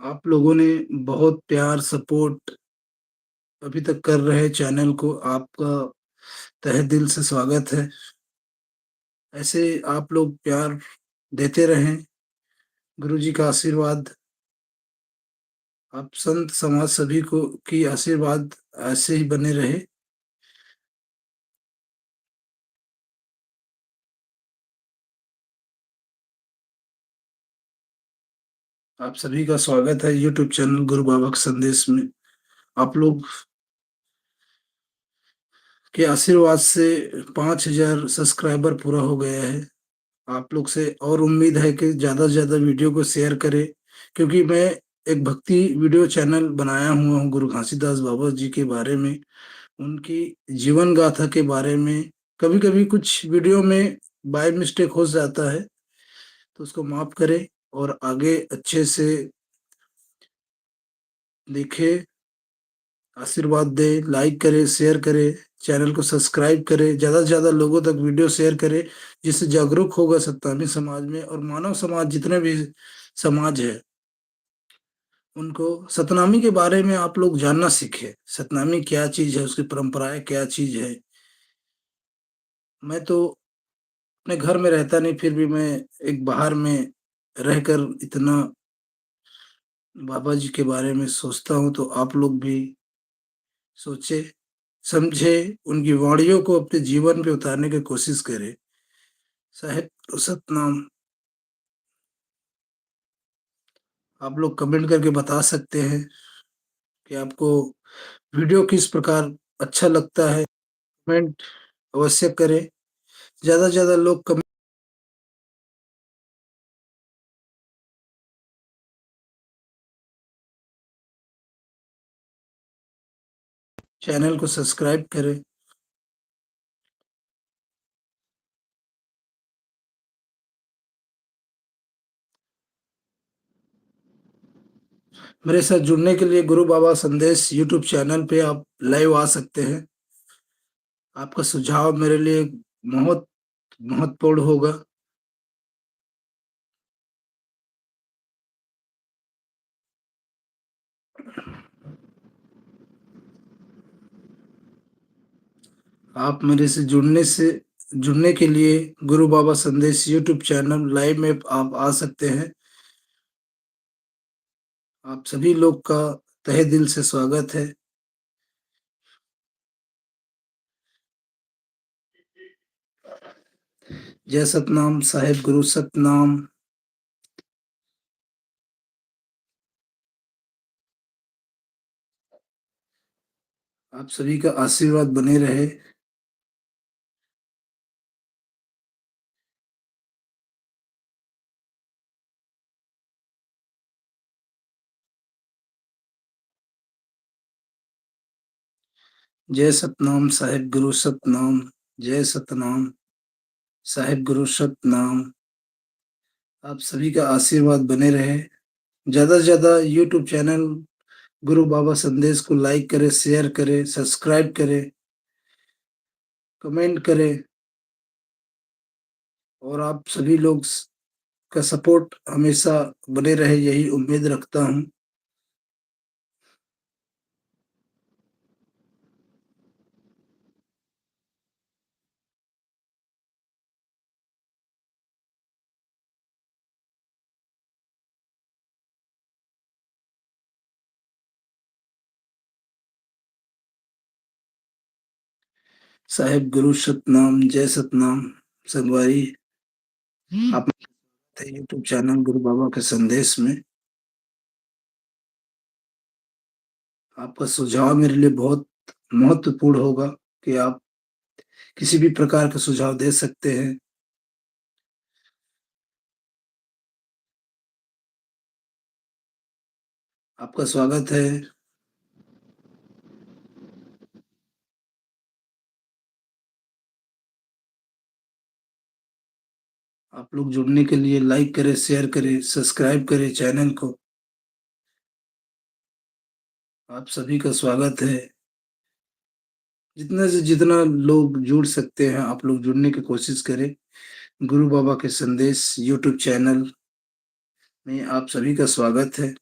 आप लोगों ने बहुत प्यार सपोर्ट अभी तक कर रहे चैनल को आपका तहे दिल से स्वागत है। ऐसे आप लोग प्यार देते रहें, गुरुजी का आशीर्वाद आप संत समाज सभी को की आशीर्वाद ऐसे ही बने रहे। आप सभी का स्वागत है यूट्यूब चैनल गुरु बाबा के संदेश में। आप लोग के आशीर्वाद से 5000 सब्सक्राइबर पूरा हो गया है। आप लोग से और उम्मीद है कि ज़्यादा से ज़्यादा वीडियो को शेयर करें, क्योंकि मैं एक भक्ति वीडियो चैनल बनाया हुआ हूँ गुरु घासीदास बाबा जी के बारे में, उनकी जीवन गाथा के बारे में। कभी-कभी कुछ वीडियो में बाय मिस्टेक हो जाता है, तो उसको माफ़ करें और आगे अच्छे से देखें, आशीर्वाद दें, लाइक करें, शेयर करें, चैनल को सब्सक्राइब करें, ज़्यादा से ज़्यादा लोगों तक वीडियो शेयर करें, जिससे जागरूक होगा सत्नामी समाज में और मानव समाज जितने भी समाज है, उनको सतनामी के बारे में आप लोग जानना सीखें। सतनामी क्या चीज़ है, उसकी परंपराएँ क्या चीज़ है। मैं तो अपने घर में रहता नहीं, फिर भी मैं एक बाहर में रहकर इतना बाबा जी के बारे में सोचता हूँ, तो आप लोग भी सोचें, समझें, उनकी वाणियों को अपने जीवन पे उतारने की कोशिश करें। साहिब तो सतनाम आप लोग कमेंट करके बता सकते हैं कि आपको वीडियो किस प्रकार अच्छा लगता है, कमेंट अवश्य करें। ज़्यादा से ज़्यादा लोग कमेंट चैनल को सब्सक्राइब करें। मेरे साथ जुड़ने के लिए गुरु बाबा संदेश यूट्यूब चैनल पे आप लाइव आ सकते हैं। आपका सुझाव मेरे लिए बहुत महत्वपूर्ण होगा। आप मेरे से जुड़ने के लिए गुरु बाबा संदेश यूट्यूब चैनल लाइव में आप आ सकते हैं। आप सभी लोग का तहे दिल से स्वागत है। जय सतनाम साहिब गुरु सतनाम। आप सभी का आशीर्वाद बने रहे। जय सतनाम साहिब गुरु सतनाम। जय सतनाम साहिब गुरु सतनाम। आप सभी का आशीर्वाद बने रहे। ज़्यादा से ज़्यादा यूट्यूब चैनल गुरु बाबा संदेश को लाइक करें, शेयर करें, सब्सक्राइब करें, कमेंट करें और आप सभी लोग का सपोर्ट हमेशा बने रहे, यही उम्मीद रखता हूँ। साहिब गुरु सतनाम। जय सतनाम संगवारी। आप यूट्यूब चैनल गुरु बाबा के संदेश में आपका सुझाव मेरे लिए बहुत महत्वपूर्ण होगा कि आप किसी भी प्रकार का सुझाव दे सकते हैं। आपका स्वागत है। आप लोग जुड़ने के लिए लाइक करें, शेयर करें, सब्सक्राइब करें चैनल को। आप सभी का स्वागत है। जितना से जितना लोग जुड़ सकते हैं, आप लोग जुड़ने की कोशिश करें। गुरु बाबा के संदेश यूट्यूब चैनल में आप सभी का स्वागत है।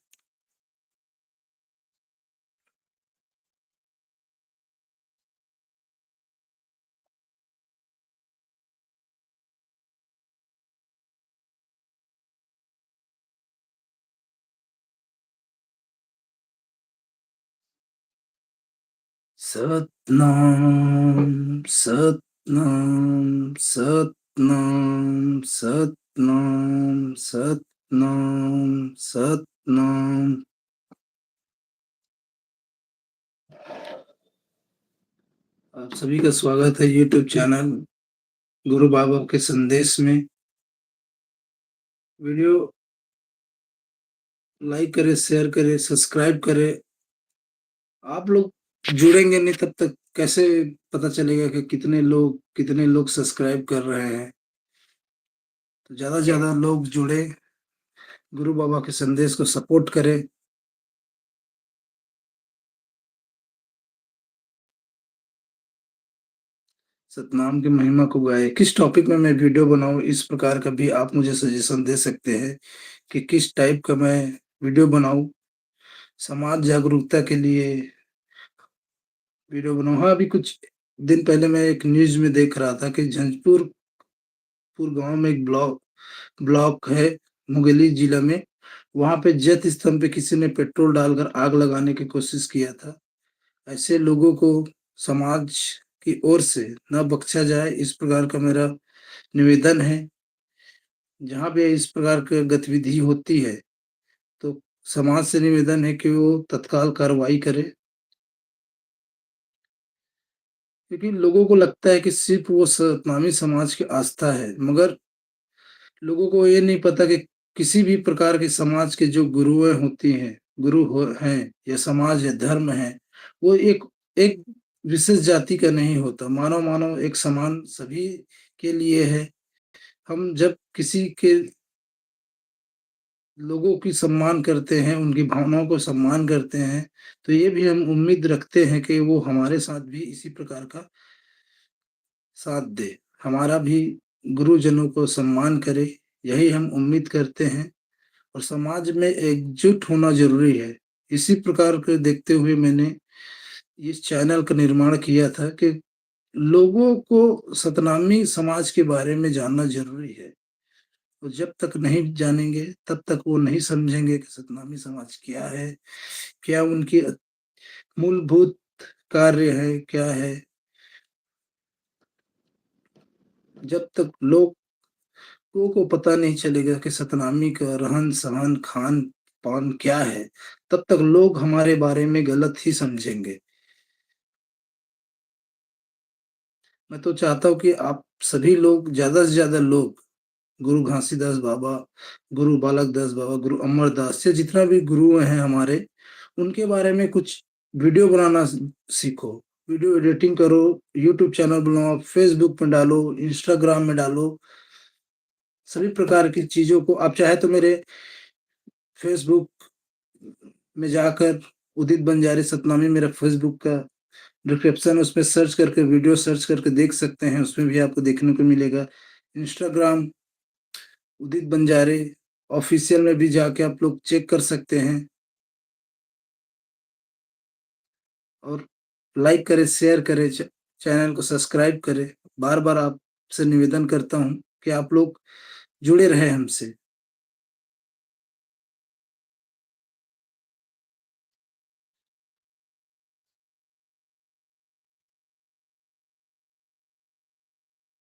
सतनाम सतनाम सतनाम सतनाम सतनाम सतनाम। आप सभी का स्वागत है यूट्यूब चैनल गुरु बाबा के संदेश में। वीडियो लाइक करें, शेयर करें, सब्सक्राइब करें। आप लोग जुड़ेंगे नहीं तब तक कैसे पता चलेगा कि कितने लोग सब्सक्राइब कर रहे हैं। तो ज्यादा से ज्यादा लोग जुड़े, गुरु बाबा के संदेश को सपोर्ट करें। सतनाम की महिमा को गाए। किस टॉपिक में मैं वीडियो बनाऊं, इस प्रकार का भी आप मुझे सजेशन दे सकते हैं कि किस टाइप का मैं वीडियो बनाऊं। समाज जागरूकता के लिए वीडियो बनाऊं। हाँ, अभी कुछ दिन पहले मैं एक न्यूज में देख रहा था कि झंझपुर गांव में एक ब्लॉक है मुंगेली जिला में। वहां पे जत स्तंभ पे किसी ने पेट्रोल डालकर आग लगाने की कोशिश किया था। ऐसे लोगों को समाज की ओर से न बख्शा जाए, इस प्रकार का मेरा निवेदन है। जहाँ पे इस प्रकार की गतिविधि होती है तो समाज से निवेदन है कि वो तत्काल कार्रवाई करे। क्योंकि लोगों को लगता है कि सिर्फ वो सतनामी समाज की आस्था है, मगर लोगों को ये नहीं पता कि किसी भी प्रकार के समाज के जो गुरुएं होती हैं, हैं या समाज या धर्म है, वो एक एक विशेष जाति का नहीं होता। मानव मानव एक समान सभी के लिए है। हम जब किसी के लोगों की सम्मान करते हैं, उनकी भावनाओं को सम्मान करते हैं, तो ये भी हम उम्मीद रखते हैं कि वो हमारे साथ भी इसी प्रकार का साथ दे, हमारा भी गुरुजनों को सम्मान करे। यही हम उम्मीद करते हैं। और समाज में एकजुट होना जरूरी है। इसी प्रकार के देखते हुए मैंने इस चैनल का निर्माण किया था कि लोगों को सतनामी समाज के बारे में जानना जरूरी है। और जब तक नहीं जानेंगे तब तक वो नहीं समझेंगे कि सतनामी समाज क्या है, क्या उनकी मूलभूत कार्य है, क्या है। जब तक लोगों को पता नहीं चलेगा कि सतनामी का रहन सहन खान पान क्या है, तब तक लोग हमारे बारे में गलत ही समझेंगे। मैं तो चाहता हूँ कि आप सभी लोग, ज्यादा से ज्यादा लोग, गुरु घासीदास बाबा, गुरु बालक दास बाबा, गुरु अमरदास, से जितना भी गुरु हैं हमारे, उनके बारे में कुछ वीडियो बनाना सीखो। वीडियो एडिटिंग करो, यूट्यूब चैनल बनाओ, फेसबुक में डालो, इंस्टाग्राम में डालो। सभी प्रकार की चीजों को आप चाहे तो मेरे फेसबुक में जाकर उदित बंजारे सतनामी मेरा फेसबुक का डिस्क्रिप्शन, उसमें सर्च करके वीडियो सर्च करके देख सकते हैं। उसमें भी आपको देखने को मिलेगा। इंस्टाग्राम उदित बंजारे ऑफिशियल में भी जाके आप लोग चेक कर सकते हैं। और लाइक करें, शेयर करें, चैनल को सब्सक्राइब करें। बार बार आपसे निवेदन करता हूं कि आप लोग जुड़े रहे हमसे।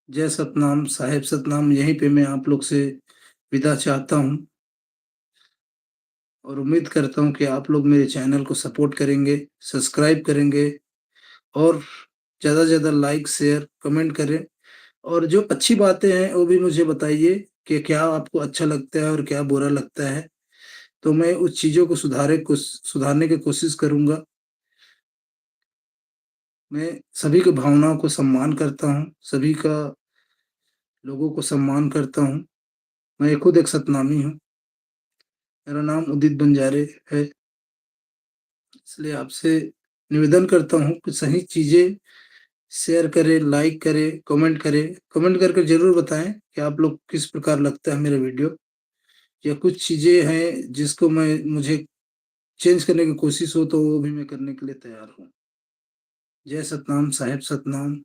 जय सतनाम, साहेब सतनाम। यहीं पे मैं आप लोग से विदा चाहता हूं और उम्मीद करता हूं कि आप लोग मेरे चैनल को सपोर्ट करेंगे, सब्सक्राइब करेंगे और ज़्यादा से ज़्यादा लाइक, शेयर, कमेंट करें। और जो अच्छी बातें हैं वो भी मुझे बताइए कि क्या आपको अच्छा लगता है और क्या बुरा लगता है। तो मैं उस चीज़ों को सुधारने की कोशिश करूँगा। मैं सभी की भावनाओं को सम्मान करता हूँ, सभी का लोगों को सम्मान करता हूँ। मैं खुद एक सतनामी हूँ। मेरा नाम उदित बंजारे है। इसलिए आपसे निवेदन करता हूँ कि सही चीज़ें शेयर करें, लाइक करें, कमेंट करें। कमेंट करके ज़रूर बताएँ कि आप लोग किस प्रकार लगता है मेरा वीडियो, या कुछ चीज़ें हैं जिसको मुझे चेंज करने की कोशिश हो तो वो भी मैं करने के लिए तैयार हूँ। जय सतनाम, साहेब सतनाम।